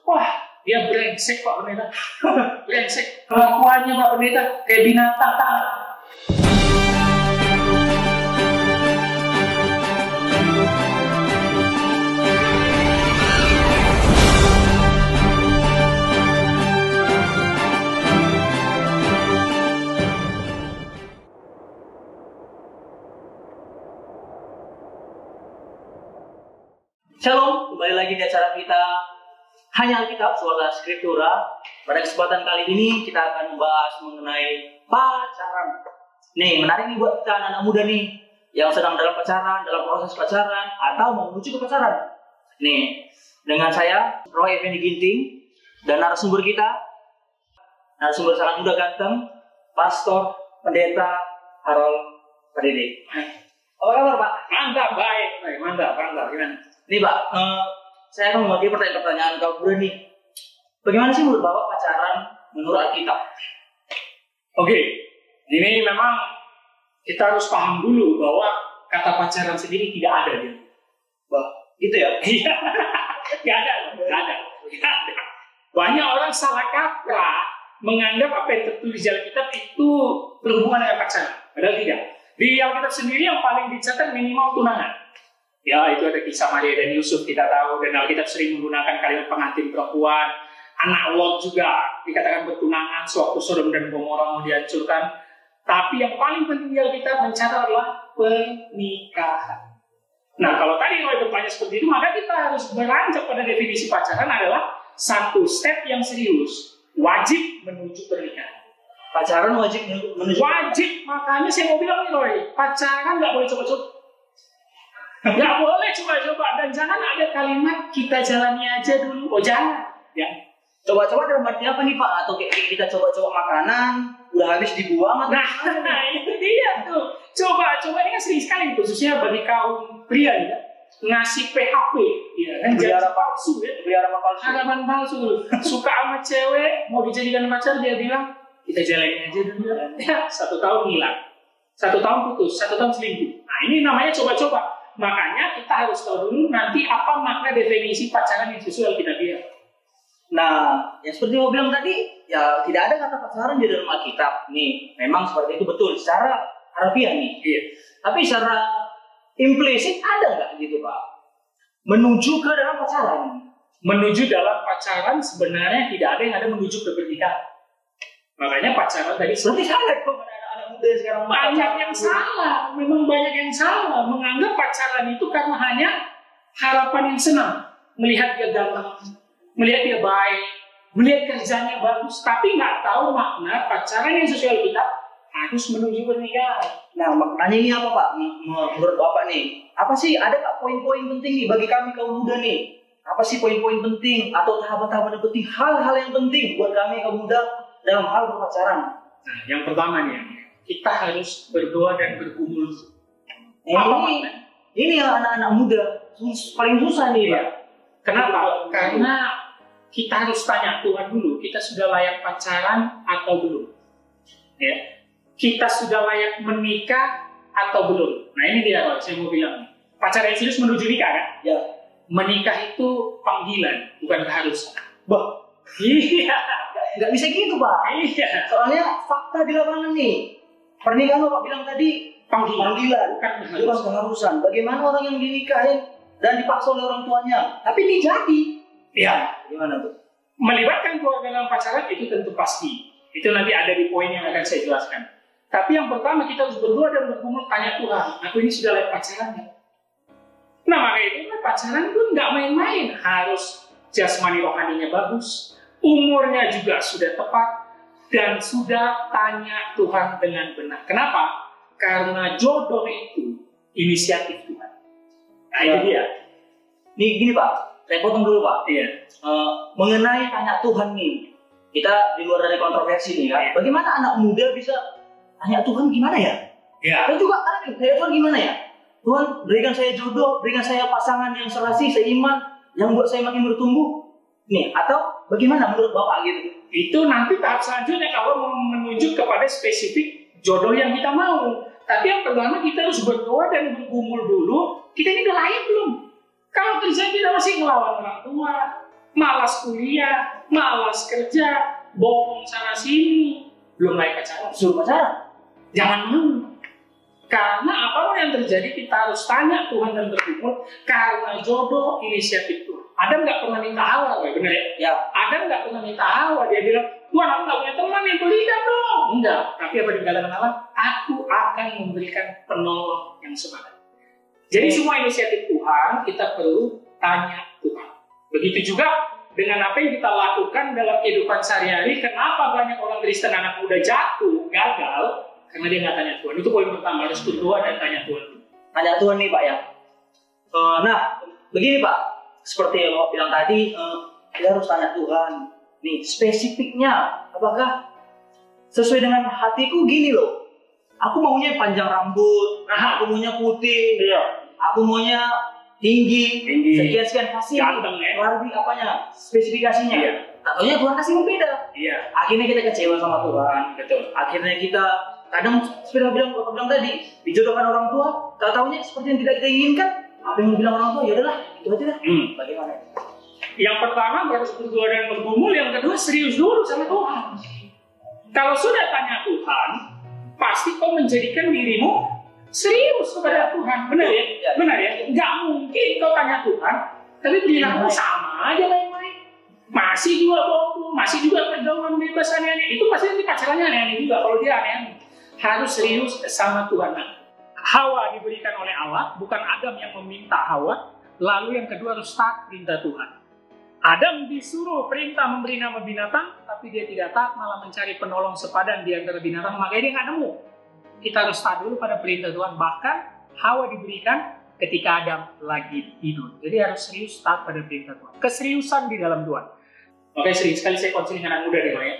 Wah, dia brengsek Pak Pendeta. Brengsek. Kelakuannya Pak Pendeta kayak binatang. Shalom, kembali lagi di acara kita Hanya Alkitab, Sola Scriptura. Pada kesempatan kali ini kita akan membahas mengenai pacaran. Nih, menarik nih buat kita anak-anak muda nih yang sedang dalam pacaran, dalam proses pacaran, atau mau menuju ke pacaran. Nih, dengan saya, Roy Effendi Ginting, dan narasumber kita, narasumber sangat muda ganteng, Pastor Pendeta Harold Pardede. Apa kabar Pak? Mantap, baik. Mantap. Gimana? Nih Pak, saya akan mewakili pertanyaan Kak Bro nih. Bagaimana sih menurut Bapak pacaran menurut Alkitab? Oke, ini memang kita harus paham dulu bahwa kata pacaran sendiri tidak ada dia. Bah, gitu ya? Iya, nggak ada. Banyak orang salah kaprah menganggap apa yang tertulis di Alkitab itu berhubungan dengan pacaran. Padahal tidak. Di Alkitab sendiri yang paling dicatat minimal tunangan. Ya, itu ada kisah Maria dan Yusuf kita tahu, dan Alkitab sering menggunakan kalimat pengantin perempuan. Anak Lot juga dikatakan bertunangan sewaktu Sodom dan Gomora mau dihancurkan. Tapi yang paling penting di Alkitab mencatat adalah pernikahan. Nah, kalau tadi Roy bertanya seperti itu, maka kita harus beranjak pada definisi pacaran adalah satu step yang serius, wajib menuju pernikahan. Pacaran wajib menuju. Wajib, makanya saya mau bilang nih Roy, pacaran nggak boleh coba-coba. Nggak boleh coba-coba, dan jangan ada kalimat kita jalani aja dulu. Oh jangan, ya. Coba-coba dalam arti apa nih Pak? Atau kita coba-coba makanan, udah habis dibuang atau Nah itu dia tuh. Coba-coba ini kan sering sekali, khususnya bagi kaum pria ya, ngasih PHP, ya kan, Biara palsu ya, harapan palsu. Suka sama cewek, mau dijadikan pacar, dia bilang kita jalani aja dulu. Ya, 1 tahun hilang, 1 tahun putus, 1 tahun selingkuh. Nah ini namanya coba-coba. Makanya kita harus tahu dulu nanti apa makna definisi pacaran yang sesuai Alkitabiah. Nah, yang seperti yang bilang tadi, ya tidak ada kata pacaran di dalam Alkitab. Nih, memang seperti itu betul secara harfiah nih. Iya. Tapi secara implisit ada nggak gitu Pak? Menuju ke dalam pacaran. Menuju dalam pacaran sebenarnya tidak ada yang ada menuju ke pernikahan. Makanya pacaran tadi berarti salah kok anak-anak muda sekarang. Banyak yang salah, memang banyak yang salah menganggap pacaran itu karena hanya harapan yang senang, melihat dia ganteng, melihat dia baik, melihat kerjanya bagus, tapi nggak tahu makna pacaran yang sesuai Alkitab harus menuju pernikahan. Nah, maknanya ini apa Pak? Menurut Bapak nih, apa sih, ada nggak poin-poin penting nih bagi kami kaum muda nih? Apa sih poin-poin penting atau tahapan-tahapan yang penting, hal-hal yang penting buat kami kaum muda dalam hal berpacaran? Nah, yang pertama nih, kita harus berdoa dan bergumul. Ini yang anak-anak muda paling susah nih Pak. Kenapa? Karena kita harus tanya Tuhan dulu, kita sudah layak pacaran atau belum? Ya, kita sudah layak menikah atau belum? Nah ini dia Pak, saya mau bilang, pacaran serius menuju nikah kan? Ya. Menikah itu panggilan, bukan keharusan. Bah, iya. Nggak bisa gitu Pak. Iya. Soalnya fakta di lapangan nih. Pernikahan Bapak bilang tadi panggilan, bukan keharusan. Bagaimana orang yang dinikahin dan dipaksa oleh orang tuanya, tapi ini jadi. Iya. Gimana tuh? Melibatkan keluarga dalam pacaran itu tentu pasti. Itu nanti ada di poin yang akan saya jelaskan. Tapi yang pertama kita harus berdoa dan bergumul tanya Tuhan, aku ini sudah layak pacarannya. Nah makanya itu pacaran pun nggak main-main, harus jasmani rohaninya bagus, umurnya juga sudah tepat, dan sudah tanya Tuhan dengan benar. Kenapa? Karena jodoh itu inisiatif Tuhan. Nah itu dia. Nih gini Pak, saya potong dulu Pak. Iya. Mengenai tanya Tuhan nih, kita di luar dari kontroversi nih kan. Bagaimana anak muda bisa tanya Tuhan gimana ya? Ya. Dan juga tanya Tuhan gimana ya? Tuhan berikan saya jodoh, berikan saya pasangan yang serasi, seiman, yang buat saya makin bertumbuh. Nih, atau bagaimana menurut Bapak gitu? Itu nanti tahap selanjutnya kalau mau menuju kepada spesifik jodoh yang kita mau. Tapi yang pertama kita harus berdoa dan bergumul dulu, kita ini udah layak belum? Kalau kerja kita masih ngelawan orang tua, malas kuliah, malas kerja, bohong sana sini, belum lagi pacaran. Suruh pacaran. Jangan mau. Karena apapun yang terjadi kita harus tanya Tuhan dan bergumul. Karena jodoh inisiatif Tuhan. Adam nggak pernah minta Hawa, benar ya? Ya. Adam nggak pernah minta Hawa. Dia bilang, Tuhan aku nggak punya teman yang berikan dong. Enggak. Tapi apa dikatakan Allah? Aku akan memberikan penolong yang sepadan. Jadi semua inisiatif Tuhan kita perlu tanya Tuhan. Begitu juga dengan apa yang kita lakukan dalam kehidupan sehari-hari. Kenapa banyak orang Kristen anak muda jatuh, gagal? Karena dia nggak tanya Tuhan. Itu poin pertama, harus berdoa dan tanya Tuhan. Tanya Tuhan nih Pak ya. Nah, begini Pak. Seperti yang Bapak bilang tadi, kita harus tanya Tuhan. Nih, spesifiknya, apakah sesuai dengan hatiku gini loh. Aku maunya panjang rambut, aku maunya putih, aku maunya tinggi. Sekian-sekian pasti ganteng ya. Lebih apanya, spesifikasinya. Iya. Tentunya Tuhan kasih berbeda. Iya. Akhirnya kita kecewa sama Tuhan. Betul. Akhirnya kita kadang seperti Bapak bilang tadi, dijodohkan orang tua, tak taunya seperti yang tidak kita inginkan. Apa yang bilang orang tua, ya udahlah, itu aja dah. Bagaimana? Yang pertama harus berdoa dan bergumul, yang kedua serius dulu sama Tuhan. Kalau sudah tanya Tuhan, pasti kau menjadikan dirimu serius kepada Tuhan. Benar ya? Benar ya? Nggak mungkin kau tanya Tuhan, tapi perilaku sama aja lain-lain. Masih juga bohong, masih juga pergaulan bebas aneh-aneh. Itu pasti nanti pacarannya aneh-aneh juga. Kalau dia aneh-aneh, harus serius sama Tuhan. Nah, Hawa diberikan oleh Allah, bukan Adam yang meminta Hawa. Lalu yang kedua harus taat perintah Tuhan. Adam disuruh perintah memberi nama binatang, tapi dia tidak taat, malah mencari penolong sepadan di antara binatang, makanya dia nggak nemu. Kita harus taat dulu pada perintah Tuhan. Bahkan Hawa diberikan ketika Adam lagi tidur. Jadi harus serius taat pada perintah Tuhan. Keseriusan di dalam Tuhan. Oke, sering sekali saya konseling anak muda deh, ya.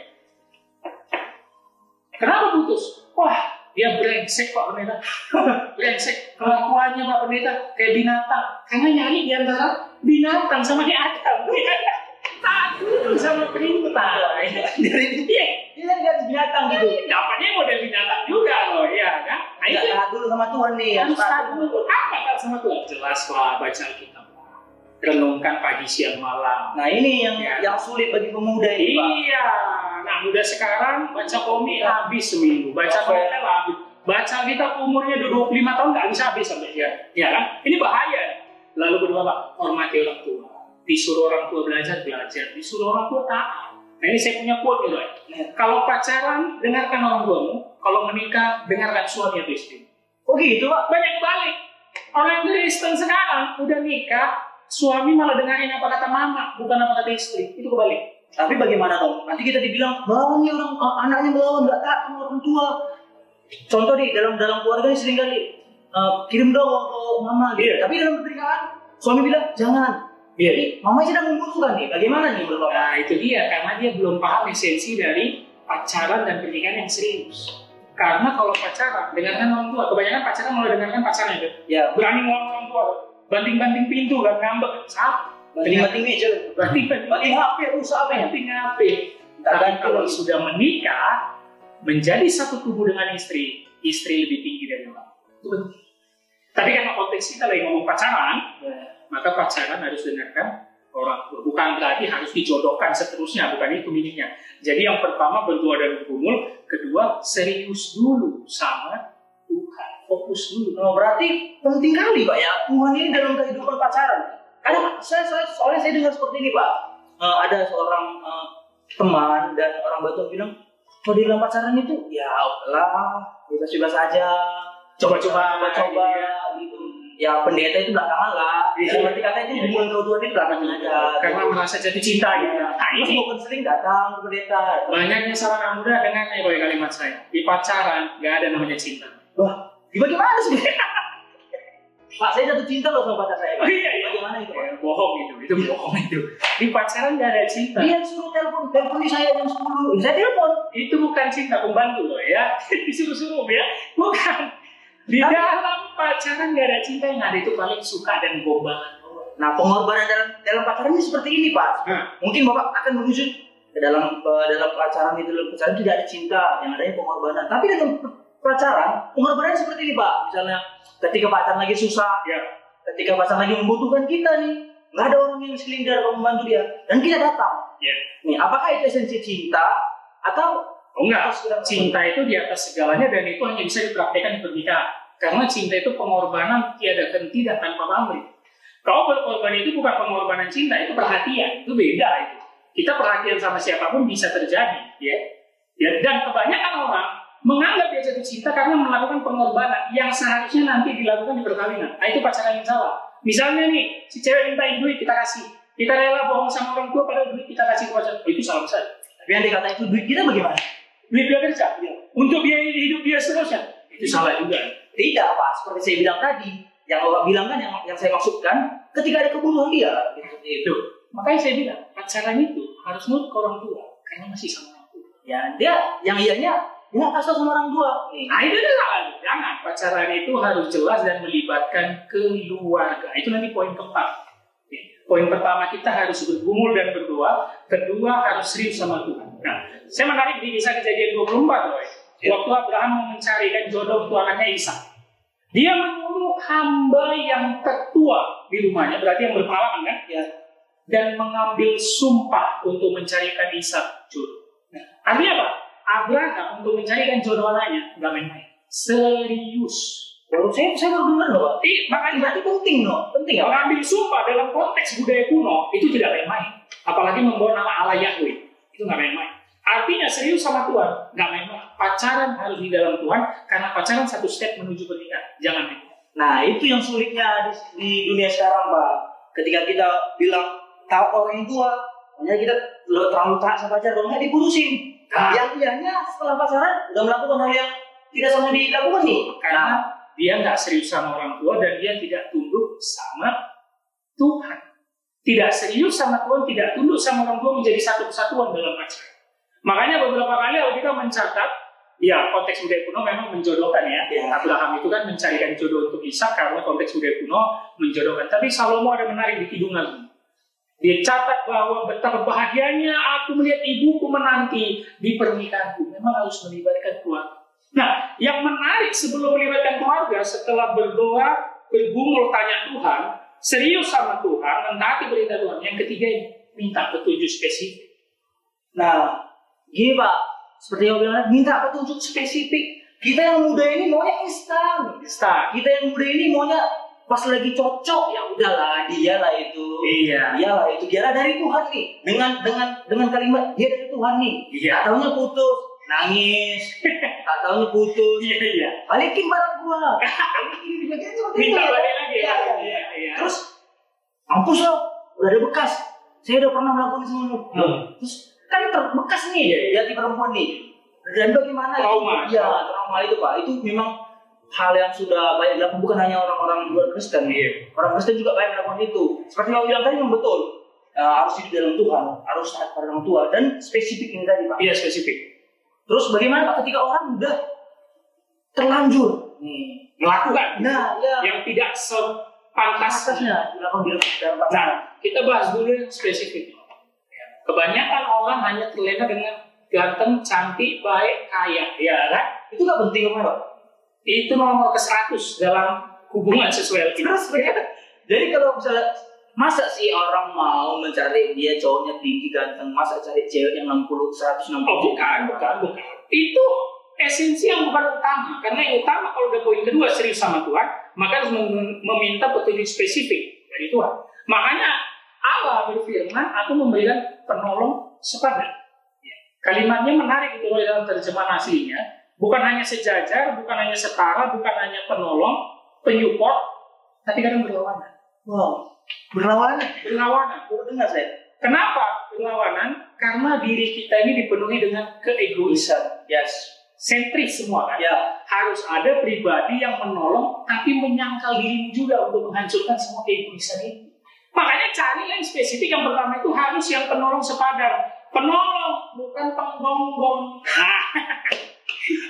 Kenapa putus? Wah, dia brengsek Pak Pendeta. Brengsek kelakuannya Pak Pendeta kayak binatang. Karena nyari di antara binatang sama kayak Adam. Taat dulu sama perintah. Dari dia nggak binatang gitu. Dapatnya model binatang juga loh, ya kan? Ayo taat dulu sama Tuhan nih. Harus taat dulu. Apa taat sama Tuhan? Jelas lah, baca Alkitab. Renungkan pagi siang malam. Nah ini yang sulit bagi pemuda ini Pak. Iya. Nah muda sekarang baca komik habis seminggu, baca novel habis, baca kita umurnya 25 tahun nggak habis sampai dia, ya kan? Ini bahaya. Lalu kedua Pak, hormati orang tua. Disuruh orang tua belajar, disuruh orang tua taat. Nah ini saya punya quote gitu ya. Kalau pacaran dengarkan orang tuamu, kalau menikah dengarkan suami atau istri. Oh gitu Pak? Banyak balik. Orang Kristen sekarang udah nikah, suami malah dengerin apa kata mama, bukan apa kata istri. Itu kebalik. Tapi bagaimana dong? Nanti kita dibilang melawan nih anaknya melawan, nggak taat sama orang tua. Contoh nih dalam keluarga sering kali kirim dong ke mama gitu. Tapi dalam pernikahan suami bilang jangan. Jadi mama sedang membutuhkan nih. Bagaimana nih menurut Bapak? Nah itu dia, karena dia belum paham esensi dari pacaran dan pernikahan yang serius. Karena kalau pacaran dengarkan orang tua, kebanyakan pacaran mulai dengarkan pacarnya itu. Ya. Berani ngomong orang tua, banting-banting pintu kan ngambek, salah. Banting meja, banting HP, rusak apa ya? Banting HP. Tapi kalau sudah menikah, menjadi satu tubuh dengan istri lebih tinggi dari orang. Tapi karena konteks kita lagi ngomong pacaran, maka pacaran harus dengarkan orang tua. Bukan berarti harus dijodohkan seterusnya, bukan itu minimnya. Jadi yang pertama berdoa dan bergumul, kedua serius dulu sama Tuhan, fokus dulu. Oh, berarti penting kali Pak ya, Tuhan ini dalam kehidupan pacaran. Karena soalnya saya dengar seperti ini Pak, ada seorang teman dan orang Batu bilang, kalau di dalam pacaran itu ya lah bebas-bebas aja, coba-coba gitu. Ya pendeta itu belakangan lah. Seperti kata itu hubungan kedua ini belakangan aja. Karena merasa jatuh cinta gitu. Nah ini mau sering datang ke pendeta. Banyaknya salah anak muda dengar nih kalimat saya. Di pacaran nggak ada namanya cinta. Wah, bagaimana sih? Pak, saya jatuh cinta loh sama pacar saya. Oh iya. Bagaimana itu? Bohong itu bohong itu. Di pacaran nggak ada cinta. Dia suruh telepon saya jam 10. Saya telepon. Itu bukan cinta pembantu loh ya. Disuruh-suruh ya. Bukan. Di dalam pacaran nggak ada cinta, yang ada itu paling suka dan gombalan. Nah, pengorbanan dalam pacaran ini seperti ini Pak. Mungkin Bapak akan menuju ke dalam pacaran itu, dalam pacaran tidak ada cinta, yang adanya pengorbanan. Tapi dalam pacaran, pengorbanan seperti ini Pak. Misalnya ketika pacaran lagi susah, ketika pacaran lagi membutuhkan kita nih, nggak ada orang yang sekeliling dia dapat membantu dia, dan kita datang. Yeah. Nih, apakah itu esensi cinta atau enggak? Cinta itu di atas segalanya dan itu hanya bisa dipraktekkan di pernikahan. Karena cinta itu pengorbanan tiada henti dan tanpa pamrih. Kalau berkorban itu bukan pengorbanan cinta, itu perhatian, itu beda itu. Kita perhatian sama siapapun bisa terjadi, ya. Dan kebanyakan orang menganggap dia jatuh cinta karena melakukan pengorbanan yang seharusnya nanti dilakukan di perkawinan. Nah, itu pacaran yang salah. Misalnya nih, si cewek mintain duit, kita kasih. Kita rela bohong sama orang tua pada duit kita kasih ke pacar. Itu salah besar. Tapi yang dikata itu duit kita bagaimana? Duit dia kerja, ya. Untuk biaya hidup dia seterusnya. Itu salah juga. Tidak, Pak. Seperti saya bilang tadi, yang Bapak bilang kan, yang saya maksudkan, ketika ada kebutuhan dia, itu. Makanya saya bilang, pacaran itu harus nurut ke orang tua, karena masih sama orang tua. Ya, dia yang ianya nggak kasih sama orang tua. Nah, itu adalah jangan. Pacaran itu harus jelas dan melibatkan keluarga. Itu nanti poin keempat. Poin pertama, kita harus bergumul dan berdoa. Kedua, harus serius sama Tuhan. Nah, saya menarik di kisah Kejadian 24, loh. Ya. Waktu Abraham mau mencarikan jodoh untuk anaknya Ishak, dia menyuruh hamba yang tertua di rumahnya, berarti yang berpengalaman kan? Ya. Dan mengambil sumpah untuk mencarikan Ishak jodoh. Nah, artinya apa? Abraham untuk mencarikan jodoh anaknya nggak main-main, serius. Baru saya baru dengar loh, Pak. Makanya berarti penting loh, penting ya. Mengambil sumpah dalam konteks budaya kuno itu tidak main-main, apalagi membawa nama Allah Yahweh, itu nggak main-main. Artinya serius sama Tuhan, nggak main-main. Pacaran harus di dalam Tuhan, karena pacaran satu step menuju pernikahan, jangan main. Nah, itu yang sulitnya di dunia sekarang, Pak. Ketika kita bilang taat orang tua, hanya kita terlalu taat sama pacar, kalau nggak diputusin. Yang ianya setelah pacaran udah melakukan hal yang tidak sama dilakukan nih, karena dia nggak serius sama orang tua dan dia tidak tunduk sama Tuhan. Tidak serius sama Tuhan, tidak tunduk sama orang tua, menjadi satu kesatuan dalam pacaran. Makanya beberapa kali Alkitab mencatat, ya konteks budaya kuno memang menjodohkan ya. Abraham itu kan mencarikan jodoh untuk Ishak karena konteks budaya kuno menjodohkan. Tapi Salomo ada menarik di Kidung Agung. Dia catat bahwa betapa bahagianya aku melihat ibuku menanti di pernikahanku. Memang harus melibatkan keluarga. Nah, yang menarik sebelum melibatkan keluarga, setelah berdoa, bergumul tanya Tuhan, serius sama Tuhan, mentaati perintah Tuhan. Yang ketiga ini, minta petunjuk spesifik. Nah, gini Pak, seperti yang bilang, minta petunjuk spesifik. Kita yang muda ini maunya instan. Kita yang muda ini maunya pas lagi cocok, ya udahlah, dialah itu. Iya. Dialah itu. Dialah dari Tuhan nih. Dengan kalimat dia dari Tuhan nih. Iya. Taunya putus, nangis. Taunya putus. Iya. Balikin barang gua. Balikin seperti minta itu. balik lagi. Iya. Terus, mampus lo, udah ada bekas. Saya udah pernah melakukan semua lo. Terus kan terbekas nih ya di perempuan nih. Dan bagaimana trauma. Ya, trauma itu Pak. Itu memang hal yang sudah banyak dilakukan, bukan hanya orang-orang luar Kristen. Orang Kristen juga banyak melakukan itu. Seperti yang bilang tadi yang betul, harus hidup dalam Tuhan, harus taat pada orang tua, dan spesifik ini tadi Pak. Iya, spesifik. Terus bagaimana Pak ketika orang udah terlanjur melakukan ya, yang tidak sepantasnya dilakukan di dalam pacaran. Nah, kita bahas dulu yang spesifik. Kebanyakan orang hanya terlena dengan ganteng, cantik, baik, kaya, ya kan? Itu nggak penting apa Pak? Itu nomor ke-100 dalam hubungan seksual kita. Jadi kalau misalnya, masa sih orang mau mencari dia cowoknya tinggi ganteng, masa cari cewek yang 160? Oh, bukan. Itu esensi yang bukan utama. Karena yang utama kalau udah poin kedua serius sama Tuhan, maka harus meminta petunjuk spesifik dari Tuhan. Makanya Allah berfirman, aku memberikan penolong sepadan. Kalimatnya menarik itu dalam terjemahan aslinya. Bukan hanya sejajar, bukan hanya setara, bukan hanya penolong, penyupport, tapi kadang berlawanan. Wow, berlawanan. Baru dengar saya. Kenapa berlawanan? Karena diri kita ini dipenuhi dengan keegoisan. Yes. Sentris semua kan? Ya. Harus ada pribadi yang menolong, tapi menyangkal dirimu juga untuk menghancurkan semua keegoisan itu. Makanya cari yang spesifik. Yang pertama itu harus yang penolong sepadan. Penolong, bukan penggonggong.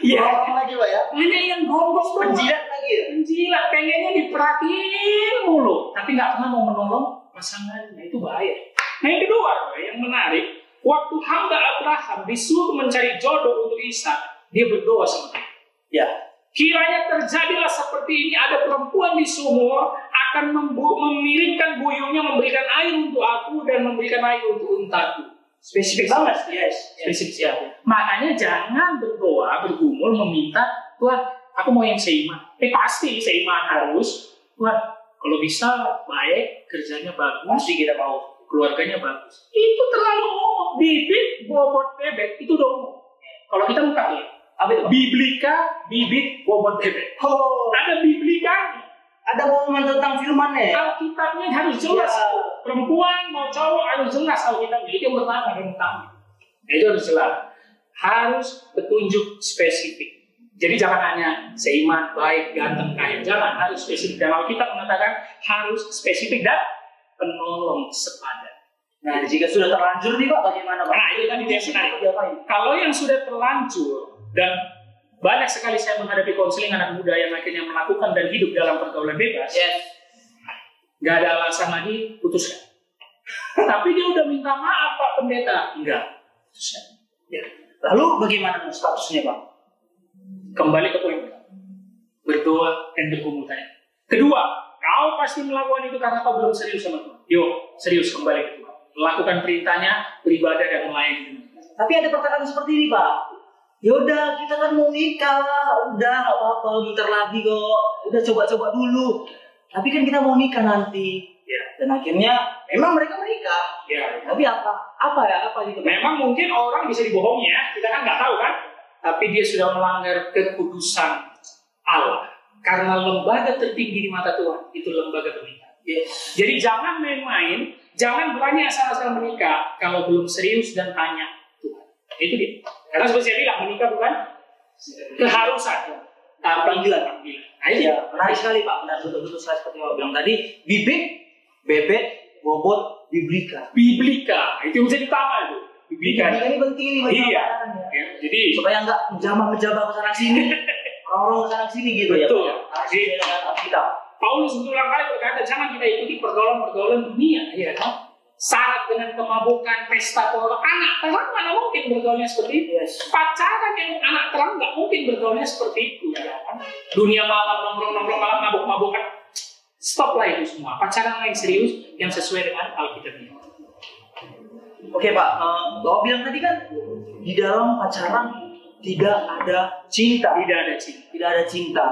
Iya, lagi Pak ya. Hanya yang gonggong, penjilat lagi ya. Penjilat, pengennya diperhatiin mulu, tapi nggak pernah mau menolong pasangannya. Itu bahaya. Nah, yang kedua, yang menarik, waktu hamba Abraham disuruh mencari jodoh untuk Ishak, dia berdoa sama Tuhan. Ya. Kiranya terjadilah seperti ini, ada perempuan di sumur akan mengirimkan buyungnya, memberikan air untuk aku dan memberikan air untuk untaku. Spesifik banget. Yes. Spesifik ya. Makanya jangan berdoa, bergumul, meminta, Tuhan, aku mau yang seiman. Pasti seiman harus. Tuhan, kalau bisa baik, kerjanya bagus, Pasti kita mau. keluarganya bagus. Itu terlalu umum. Bibit, bobot, bebek, itu udah umum. Kalau kita buka ya, Apa itu? Biblika, bibit, bobot, bebek. Oh, Ada biblikanya. ada momen tentang firman-nya. Alkitabnya harus jelas. Ya. Perempuan mau cowok harus jelas Alkitabnya. Itu yang pertama dan utama. Itu harus jelas. Harus petunjuk spesifik. Jadi jangan hanya seiman, baik, ganteng, kaya. Jangan, harus spesifik. Dan Alkitab mengatakan harus spesifik dan penolong sepadan. Nah, jika sudah terlanjur nih Pak, bagaimana Pak? Nah, itu tadi yang menarik. Kalau yang sudah terlanjur dan banyak sekali saya menghadapi konseling anak muda yang akhirnya melakukan dan hidup dalam pergaulan bebas, nggak ada alasan lagi, putuskan. Tapi dia udah minta maaf Pak Pendeta, enggak, putuskan. Ya. Lalu bagaimana statusnya Pak? Kembali ke poin, berdoa dan bergumul tanya. Kedua, kau pasti melakukan itu karena kau belum serius sama Tuhan. Yuk, serius kembali ke Tuhan. Lakukan perintahnya, beribadah dan melayani. Tapi ada perkataan seperti ini Pak. Yaudah, kita kan mau nikah, udah nggak apa-apa, bentar lagi kok, udah coba-coba dulu. Tapi kan kita mau nikah nanti. Ya. Dan akhirnya memang mereka menikah. Ya. Tapi apa gitu? Memang mungkin orang bisa dibohongi ya, kita kan nggak tahu kan. Tapi dia sudah melanggar kekudusan Allah. Karena lembaga tertinggi di mata Tuhan itu lembaga pernikahan. Yes. Jadi jangan main-main, jangan berani asal-asal menikah kalau belum serius dan tanya Tuhan. Itu dia. Karena seperti saya bilang, menikah bukan keharusan, tapi panggilan. Nah, itu Ya, menarik sekali Pak. Benar, betul-betul seperti Pak bilang tadi. Bibit, bebek, bobot, biblika. Biblika, itu yang menjadi utama itu. Biblika Ini penting nih bagi iya. pacaran ya. Ya, jadi Supaya nggak menjambah ke sana sini, orang-orang ke sana sini gitu betul. ya. Harus sesuai dengan Alkitab. Paulus berulang kali berkata, jangan kita ikuti pergaulan-pergaulan dunia, ya kan? Syarat dengan kemabukan, pesta pora, anak terang mana mungkin bergaulnya seperti itu. Yes. Pacaran yang anak terang nggak mungkin bergaulnya seperti itu, ya kan? Dunia malam, nongkrong malam, mabuk-mabukan, stop lah itu semua. Pacaran yang serius, yang sesuai dengan Alkitab. Oke Pak, Bapak bilang tadi kan di dalam pacaran tidak ada cinta. Tidak ada cinta. Tidak ada cinta.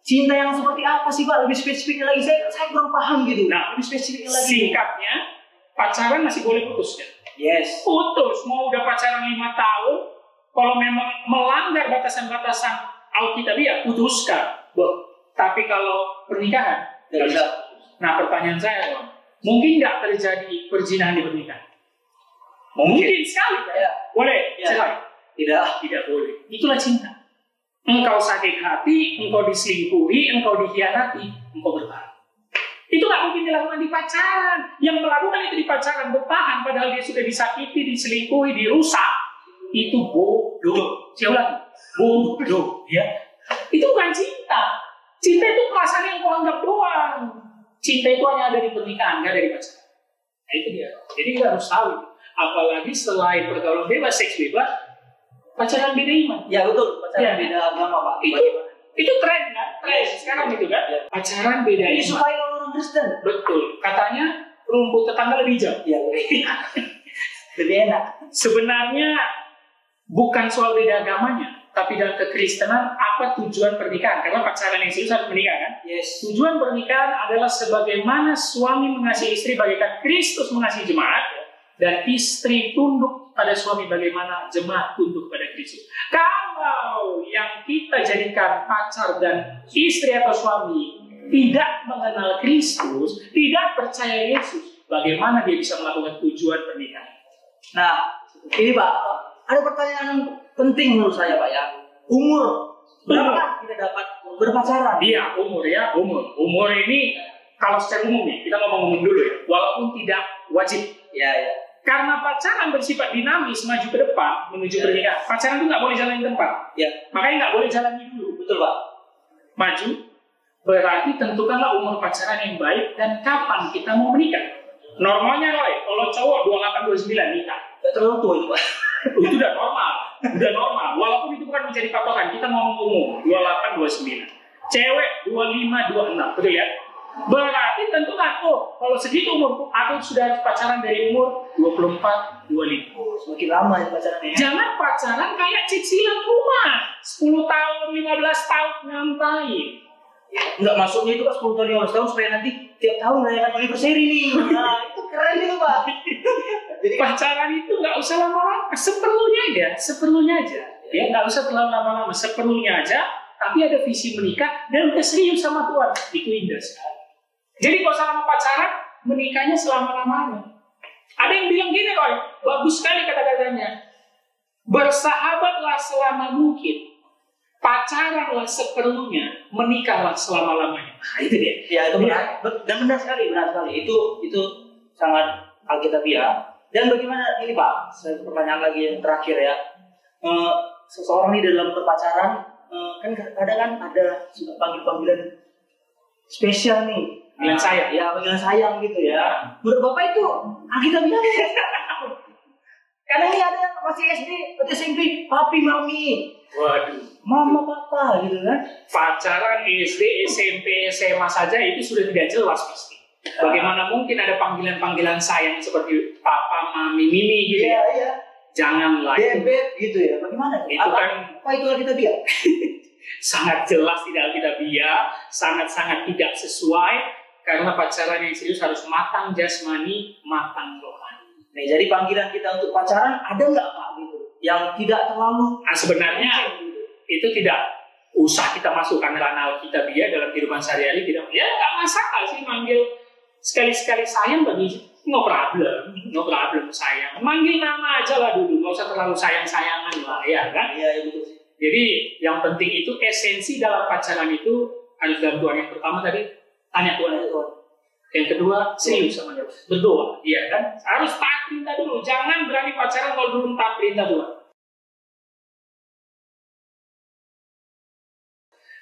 Cinta yang seperti apa sih Pak? Lebih spesifiknya lagi, saya kurang paham gitu. Nah, lebih spesifiknya lagi. singkatnya, pacaran masih boleh putus ya? Yes. Putus, mau udah pacaran 5 tahun, kalau memang melanggar batasan-batasan Alkitabiah, putuskan. Tapi kalau pernikahan, Tidak bisa. Nah, pertanyaan saya, mungkin nggak terjadi perzinahan di pernikahan? Mungkin sekali, kan? Ya. Boleh Ya. cerai? Tidak boleh. Itulah cinta. Engkau sakit hati, engkau diselingkuhi, engkau dikhianati, engkau bertahan. Itu nggak mungkin dilakukan di pacaran. Yang melakukan itu di pacaran bertahan, padahal dia sudah disakiti, diselingkuhi, dirusak. Itu bodoh. Saya ulangi, bodoh. Ya. Itu bukan cinta. Cinta itu perasaan yang kau anggap doang. Cinta itu hanya ada di pernikahan, nggak ada di pacaran. Nah, itu dia. Jadi kita harus tahu. Apalagi selain pergaulan bebas, seks bebas, pacaran beda iman. Ya betul, pacaran Ya. beda agama Pak. Itu tren kan? Tren sekarang gitu kan? Ya. Pacaran beda Ini iman. supaya orang Kristen. Betul. Katanya rumput tetangga lebih hijau. Ya, lebih enak. Sebenarnya bukan soal beda agamanya, tapi dalam kekristenan apa tujuan pernikahan? Karena pacaran yang serius harus menikah kan? Yes. Tujuan pernikahan adalah sebagaimana suami mengasihi istri bagaikan Kristus mengasihi jemaat, dan istri tunduk pada suami bagaimana jemaat tunduk pada Kristus. Kalau yang kita jadikan pacar dan istri atau suami tidak mengenal Kristus, tidak percaya Yesus, bagaimana dia bisa melakukan tujuan pernikahan? Nah, ini Pak, ada pertanyaan yang penting menurut saya Pak ya. Umur berapa kita dapat berpacaran? Iya, umur ya, umur. Umur ini kalau secara umum nih, kita ngomong umum dulu ya, walaupun tidak wajib. Ya. Karena pacaran bersifat dinamis, maju ke depan, menuju pernikahan. Pacaran itu nggak boleh jalan di tempat. Ya. Makanya nggak boleh jalani dulu. Betul Pak. Maju, berarti tentukanlah umur pacaran yang baik dan kapan kita mau menikah. Normalnya, Roy, kalau cowok 28-29 nikah. Gak terlalu tua itu Pak. Itu udah normal. Udah normal. Walaupun itu bukan menjadi patokan. Kita ngomong umum, 28-29. Cewek 25-26. Betul ya? Berarti tentu aku, kalau segitu umur, aku sudah harus pacaran dari umur 24, 25. Semakin lama ya pacarannya. Jangan pacaran kayak cicilan rumah. 10 tahun, 15 tahun, ngapain? Enggak, masuknya itu kan 10 tahun, 15 tahun supaya nanti tiap tahun merayakan anniversary nih. Nah, itu keren itu, Pak. Jadi pacaran itu nggak usah lama-lama, seperlunya aja. Ya, nggak usah terlalu lama-lama, seperlunya aja. Tapi ada visi menikah dan udah serius sama Tuhan, itu indah sekali. Jadi kalau selama pacaran, menikahnya selama-lamanya. Ada yang bilang gini, Roy, bagus sekali kata-katanya. Bersahabatlah selama mungkin, pacaranlah seperlunya, menikahlah selama-lamanya. Nah, itu dia. Ya, itu benar. Dan benar sekali. Itu sangat alkitabiah. Dan bagaimana ini, Pak? Pertanyaan lagi yang terakhir ya. Seseorang ini dalam berpacaran, kan kadang kan ada suka panggilan spesial nih. Panggilan sayang. Ya, panggilan sayang gitu ya. Menurut Bapak itu alkitabiah. Karena ini ada yang masih SD, atau SMP, papi, mami. Waduh. Mama, papa gitu kan. Pacaran SD, SMP, SMA saja itu sudah tidak jelas pasti. Bagaimana mungkin ada panggilan-panggilan sayang seperti papa, mami, mimi gitu ya? Iya. Janganlah. Bebek gitu ya. Bagaimana? Itu kan apa itu alkitabiah? sangat jelas tidak alkitabiah, sangat-sangat tidak sesuai karena pacaran yang serius harus matang jasmani, matang rohani. Nah, jadi panggilan kita untuk pacaran ada nggak, Pak, gitu? Yang tidak terlalu. Nah, sebenarnya itu tidak usah kita masukkan ranah alkitabiah dalam kehidupan sehari-hari, tidak. Ya nggak masalah sih manggil sekali-sekali sayang bagi no problem sayang. Manggil nama aja lah dulu, nggak usah terlalu sayang-sayangan lah, ya kan? Iya, betul sih. Jadi yang penting itu esensi dalam pacaran itu harus dalam Tuhan. Yang pertama tadi tanya Tuhan. Yang kedua serius sama dia, berdoa, iya kan? Harus taat perintah dulu, jangan berani pacaran kalau belum taat perintah Tuhan.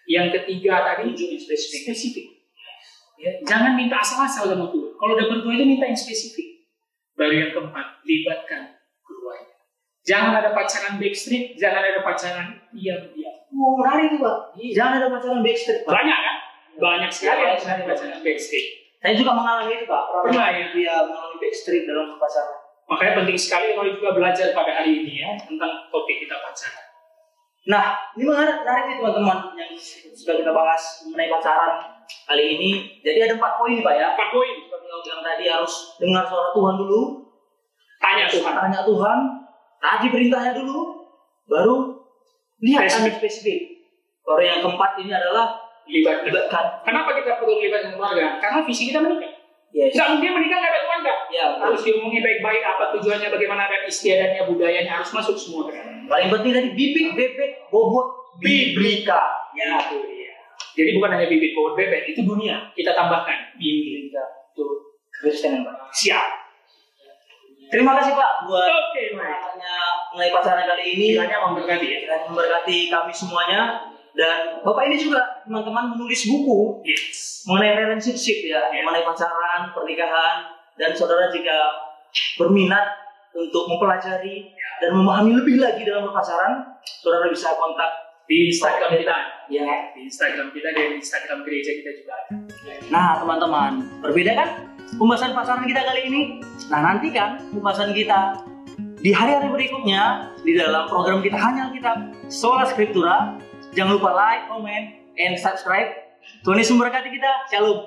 Yang ketiga tadi spesifik. Ya, jangan minta asal-asal sama Tuhan. Kalau udah berdoa itu minta yang spesifik. Baru yang keempat, libatkan keduanya. Jangan ada pacaran backstreet, jangan ada pacaran diam-diam. Oh, menarik itu, Pak. Jangan ada pacaran backstreet, Pak. Banyak kan? Banyak sekali yang pacaran backstreet. Saya juga mengalami itu, Pak. Pernah ya? Dia mengalami backstreet dalam pacaran. Makanya penting sekali kalau juga belajar pada hari ini ya tentang topik kita pacaran. Nah, ini menarik nih teman-teman yang sudah kita bahas mengenai pacaran kali ini. Jadi ada 4 poin nih, Pak ya. 4 poin. Seperti yang tadi harus dengar suara Tuhan dulu. Tanya Tuhan. Taati perintahnya dulu. Baru lihat spesifik. Baru yang keempat ini adalah libatkan. Kenapa kita perlu libatkan keluarga? Karena visi kita menikah. Yes. Nggak mungkin menikah nggak ada keluarga. Ya, harus diomongi baik-baik apa tujuannya, bagaimana adat istiadatnya, budayanya harus masuk semua kan. Paling penting tadi bibit, bebek, bobot, biblika. Ya, itu dia. Jadi bukan hanya bibit, bobot, bebek, itu dunia. Kita tambahkan biblika. Itu Kristen, Pak. Siap. Terima kasih, Pak, buat pembahasannya mengenai pacaran kali ini. Kiranya memberkati ya. Kiranya memberkati kami semuanya. Dan Bapak ini juga teman-teman menulis buku mengenai relationship ya, mengenai pacaran, pernikahan, dan saudara jika berminat untuk mempelajari dan memahami lebih lagi dalam berpacaran, saudara bisa kontak di Instagram kita. Ya, di Instagram kita dan di Instagram gereja kita juga ada. Nah, teman-teman, berbeda kan pembahasan pacaran kita kali ini? Nah, nantikan pembahasan kita di hari-hari berikutnya di dalam program kita Hanya Alkitab Sola Scriptura. Jangan lupa like, comment, and subscribe. Tuhan Yesus memberkati kita. Shalom.